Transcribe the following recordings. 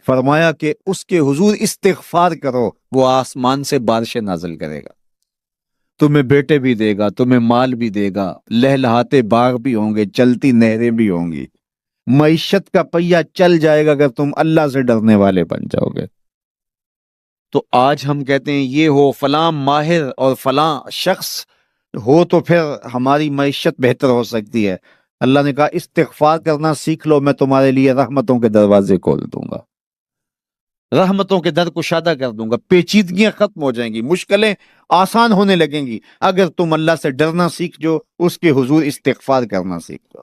فرمایا کہ اس کے حضور استغفار کرو، وہ آسمان سے بارشیں نازل کرے گا، تمہیں بیٹے بھی دے گا، تمہیں مال بھی دے گا، لہلہاتے باغ بھی ہوں گے، چلتی نہریں بھی ہوں گی، معیشت کا پہیہ چل جائے گا اگر تم اللہ سے ڈرنے والے بن جاؤ گے۔ تو آج ہم کہتے ہیں یہ ہو فلاں ماہر اور فلاں شخص ہو تو پھر ہماری معیشت بہتر ہو سکتی ہے۔ اللہ نے کہا استغفار کرنا سیکھ لو، میں تمہارے لیے رحمتوں کے دروازے کھول دوں گا، رحمتوں کے در کشادہ کر دوں گا، پیچیدگیاں ختم ہو جائیں گی، مشکلیں آسان ہونے لگیں گی اگر تم اللہ سے ڈرنا سیکھ جو، اس کے حضور استغفار کرنا سیکھ جاؤ۔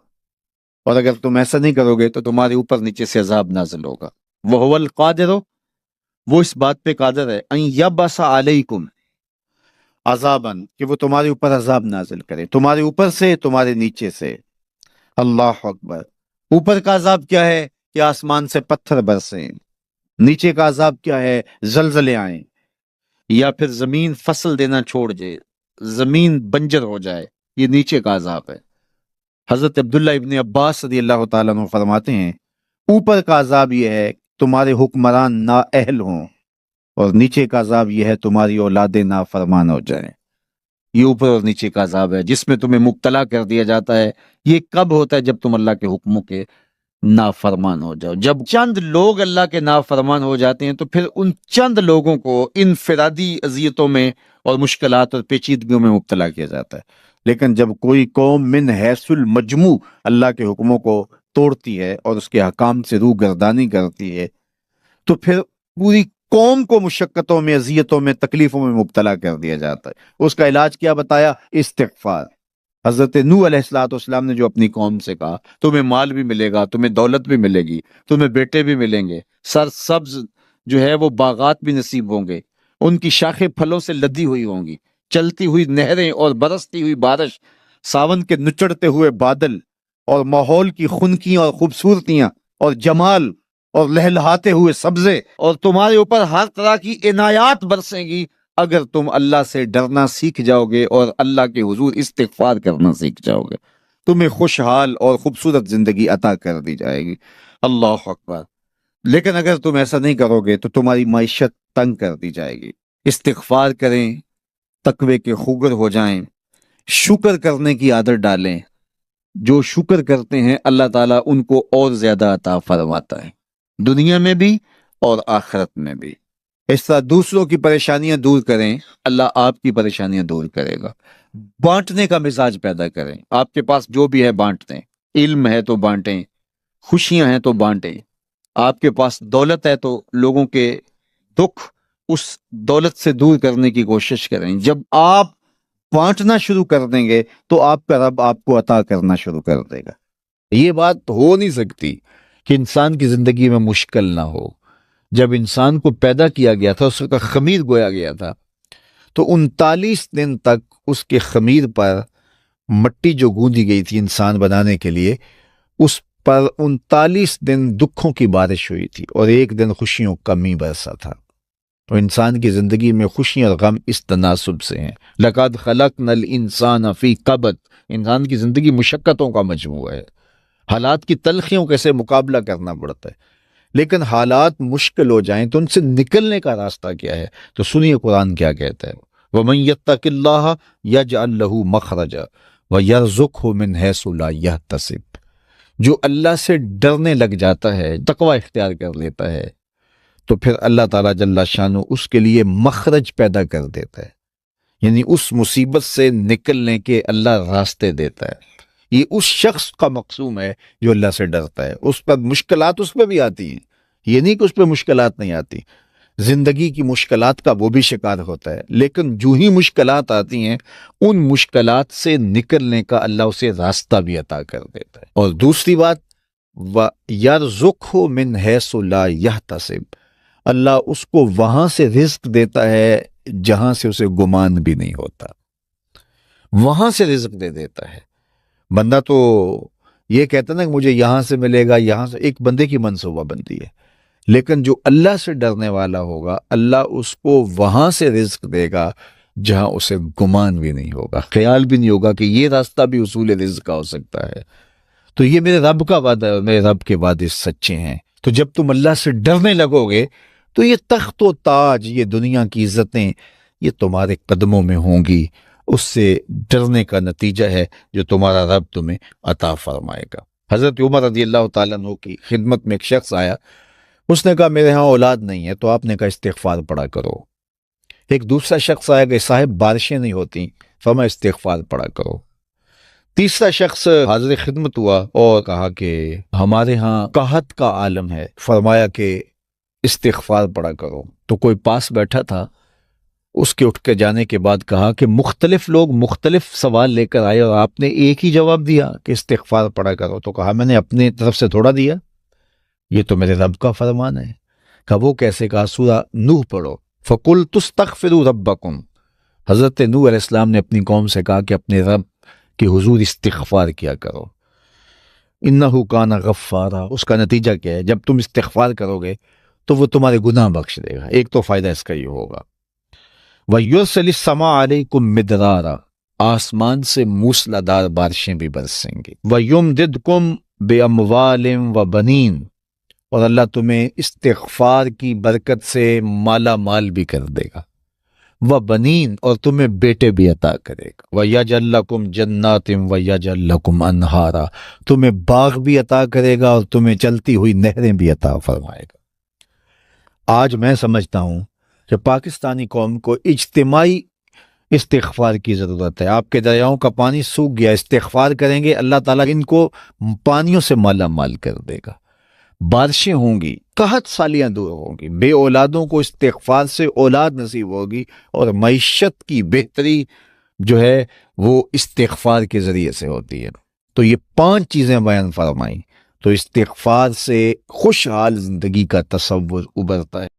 اور اگر تم ایسا نہیں کرو گے تو تمہارے اوپر نیچے سے عذاب نازل ہوگا۔ وَهُوَ الْقَادِرُ، وہ اس بات پہ قادر ہے، ان یبعث علیکم عذاباً، کہ وہ تمہارے اوپر عذاب نازل کرے، تمہارے اوپر سے، تمہارے نیچے سے۔ اللہ اکبر۔ اوپر کا عذاب کیا ہے کہ آسمان سے پتھر برسیں، نیچے کا عذاب کیا ہے زلزلے آئیں، یا پھر زمین فصل دینا چھوڑ جائے، زمین بنجر ہو جائے، یہ نیچے کا عذاب ہے۔ حضرت عبداللہ ابن عباس رضی اللہ تعالیٰ عنہ فرماتے ہیں اوپر کا عذاب یہ ہے تمہارے حکمران نااہل ہوں، اور نیچے کا عذاب یہ ہے تمہاری اولادیں نافرمان ہو جائیں۔ یہ اوپر اور نیچے کا عذاب ہے جس میں تمہیں مبتلا کر دیا جاتا ہے۔ یہ کب ہوتا ہے؟ جب تم اللہ کے حکموں کے نافرمان ہو جاؤ۔ جب چند لوگ اللہ کے نافرمان ہو جاتے ہیں تو پھر ان چند لوگوں کو انفرادی اذیتوں میں اور مشکلات اور پیچیدگیوں میں مبتلا کیا جاتا ہے۔ لیکن جب کوئی قوم من حیث المجموع اللہ کے حکموں کو توڑتی ہے اور اس کے حکام سے روح گردانی کرتی ہے تو پھر پوری قوم کو مشقتوں میں، اذیتوں میں، تکلیفوں میں مبتلا کر دیا جاتا ہے۔ اس کا علاج کیا بتایا؟ استغفار۔ حضرت نوح علیہ السلام نے جو اپنی قوم سے کہا تمہیں مال بھی ملے گا، تمہیں دولت بھی ملے گی، تمہیں بیٹے بھی ملیں گے، سرسبز جو ہے وہ باغات بھی نصیب ہوں گے، ان کی شاخیں پھلوں سے لدی ہوئی ہوں گی، چلتی ہوئی نہریں اور برستی ہوئی بارش، ساون کے نچڑتے ہوئے بادل، اور ماحول کی خنکیاں اور خوبصورتیاں اور جمال اور لہلہاتے ہوئے سبزے، اور تمہارے اوپر ہر طرح کی عنایات برسیں گی اگر تم اللہ سے ڈرنا سیکھ جاؤ گے اور اللہ کے حضور استغفار کرنا سیکھ جاؤ گے، تمہیں خوشحال اور خوبصورت زندگی عطا کر دی جائے گی۔ اللہ اکبر۔ لیکن اگر تم ایسا نہیں کرو گے تو تمہاری معیشت تنگ کر دی جائے گی۔ استغفار کریں، تقوی کے خوگر ہو جائیں، شکر کرنے کی عادت ڈالیں۔ جو شکر کرتے ہیں اللہ تعالیٰ ان کو اور زیادہ عطا فرماتا ہے، دنیا میں بھی اور آخرت میں بھی۔ اس طرح دوسروں کی پریشانیاں دور کریں، اللہ آپ کی پریشانیاں دور کرے گا۔ بانٹنے کا مزاج پیدا کریں، آپ کے پاس جو بھی ہے بانٹ دیں، علم ہے تو بانٹیں، خوشیاں ہیں تو بانٹیں، آپ کے پاس دولت ہے تو لوگوں کے دکھ اس دولت سے دور کرنے کی کوشش کریں۔ جب آپ بانٹنا شروع کر دیں گے تو آپ کا رب آپ کو عطا کرنا شروع کر دے گا۔ یہ بات ہو نہیں سکتی کہ انسان کی زندگی میں مشکل نہ ہو۔ جب انسان کو پیدا کیا گیا تھا، اس کا خمیر گویا گیا تھا، تو 39 دن تک اس کے خمیر پر مٹی جو گوندی گئی تھی انسان بنانے کے لیے، اس پر 39 دن دکھوں کی بارش ہوئی تھی اور ایک دن خوشیوں کا می برسا تھا۔ تو انسان کی زندگی میں خوشیاں اور غم اس تناسب سے ہیں۔ لَقَدْ خَلَقْنَا الْإِنسَانَ فِي قَبْضٍ، انسان کی زندگی مشقتوں کا مجموعہ ہے، حالات کی تلخیوں کے سے مقابلہ کرنا پڑتا ہے۔ لیکن حالات مشکل ہو جائیں تو ان سے نکلنے کا راستہ کیا ہے؟ تو سنیے قرآن کیا کہتا ہے، وَمَن يَتَّقِ اللَّهَ يَجْعَل لَّهُ مَخْرَجًا وَيَرْزُقْهُ مِنْ حَيْثُ لَا يَحْتَسِبُ، جو اللہ سے ڈرنے لگ جاتا ہے، تقوی اختیار کر لیتا ہے، تو پھر اللہ تعالیٰ جل شانہ اس کے لیے مخرج پیدا کر دیتا ہے، یعنی اس مصیبت سے نکلنے کے اللہ راستے دیتا ہے۔ یہ اس شخص کا مقصوم ہے جو اللہ سے ڈرتا ہے۔ اس پر مشکلات اس پہ بھی آتی ہیں، یہ نہیں کہ اس پہ مشکلات نہیں آتی، زندگی کی مشکلات کا وہ بھی شکار ہوتا ہے، لیکن جو ہی مشکلات آتی ہیں ان مشکلات سے نکلنے کا اللہ اسے راستہ بھی عطا کر دیتا ہے۔ اور دوسری بات، وَيَرْزُقْهُ مِنْ حَيْثُ لَا يَحْتَسِبُ، اللہ اس کو وہاں سے رزق دیتا ہے جہاں سے اسے گمان بھی نہیں ہوتا، وہاں سے رزق دے دیتا ہے۔ بندہ تو یہ کہتا نا کہ مجھے یہاں سے ملے گا، یہاں سے، ایک بندے کی منصوبہ بندی ہے، لیکن جو اللہ سے ڈرنے والا ہوگا اللہ اس کو وہاں سے رزق دے گا جہاں اسے گمان بھی نہیں ہوگا، خیال بھی نہیں ہوگا کہ یہ راستہ بھی حصول رزق کا ہو سکتا ہے۔ تو یہ میرے رب کا وعدہ ہے اور میرے رب کے وعدے سچے ہیں۔ تو جب تم اللہ سے ڈرنے لگو گے تو یہ تخت و تاج، یہ دنیا کی عزتیں، یہ تمہارے قدموں میں ہوں گی۔ اس سے ڈرنے کا نتیجہ ہے جو تمہارا رب تمہیں عطا فرمائے گا۔ حضرت عمر رضی اللہ تعالیٰ عنہ کی خدمت میں ایک شخص آیا، اس نے کہا میرے ہاں اولاد نہیں ہے، تو آپ نے کہا استغفار پڑھا کرو۔ ایک دوسرا شخص آیا کہ صاحب بارشیں نہیں ہوتی، فرمایا استغفار پڑھا کرو۔ تیسرا شخص حاضر خدمت ہوا اور کہا کہ ہمارے ہاں قحط کا عالم ہے، فرمایا کہ استغفار پڑھا کرو۔ تو کوئی پاس بیٹھا تھا، اس کے اٹھ کے جانے کے بعد کہا کہ مختلف لوگ مختلف سوال لے کر آئے اور آپ نے ایک ہی جواب دیا کہ استغفار پڑھا کرو۔ تو کہا میں نے اپنے طرف سے تھوڑا دیا، یہ تو میرے رب کا فرمان ہے۔ کہا وہ کیسے؟ کہا سورہ نوح پڑھو، فَقُلْتُ اسْتَغْفِرُوا رَبَّكُمْ۔ حضرت نوح علیہ السلام نے اپنی قوم سے کہا کہ اپنے رب کے حضور استغفار کیا کرو، اِنَّهُ كَانَ غَفَّارًا۔ اس کا نتیجہ کیا ہے؟ جب تم استغفار کرو گے تو وہ تمہارے گناہ بخش دے گا۔ ایک تو فائدہ اس کا یہ ہوگا، وَيُرْسِلِ السَّمَاءَ عَلَيْكُمْ مِدْرَارًا، آسمان سے موسلادھار بارشیں بھی برسیں گی، وَيُمْدِدْكُمْ بِأَمْوَالٍ وَبَنِينَ، اور اللہ تمہیں استغفار کی برکت سے مالا مال بھی کر دے گا، وَبَنِينَ، اور تمہیں بیٹے بھی عطا کرے گا، وَيَجْعَلْ لَكُمْ جَنَّاتٍ وَيَجْعَلْ لَكُمْ أَنْهَارًا، تمہیں باغ بھی عطا کرے گا اور تمہیں چلتی ہوئی نہریں بھی عطا فرمائے گا۔ آج میں سمجھتا ہوں کہ پاکستانی قوم کو اجتماعی استغفار کی ضرورت ہے۔ آپ کے دریاؤں کا پانی سوکھ گیا، استغفار کریں گے، اللہ تعالیٰ ان کو پانیوں سے مالا مال کر دے گا، بارشیں ہوں گی، قحط سالیاں دور ہوں گی، بے اولادوں کو استغفار سے اولاد نصیب ہوگی، اور معیشت کی بہتری جو ہے وہ استغفار کے ذریعے سے ہوتی ہے۔ تو یہ 5 چیزیں بیان فرمائیں، تو استغفار سے خوشحال زندگی کا تصور ابھرتا ہے۔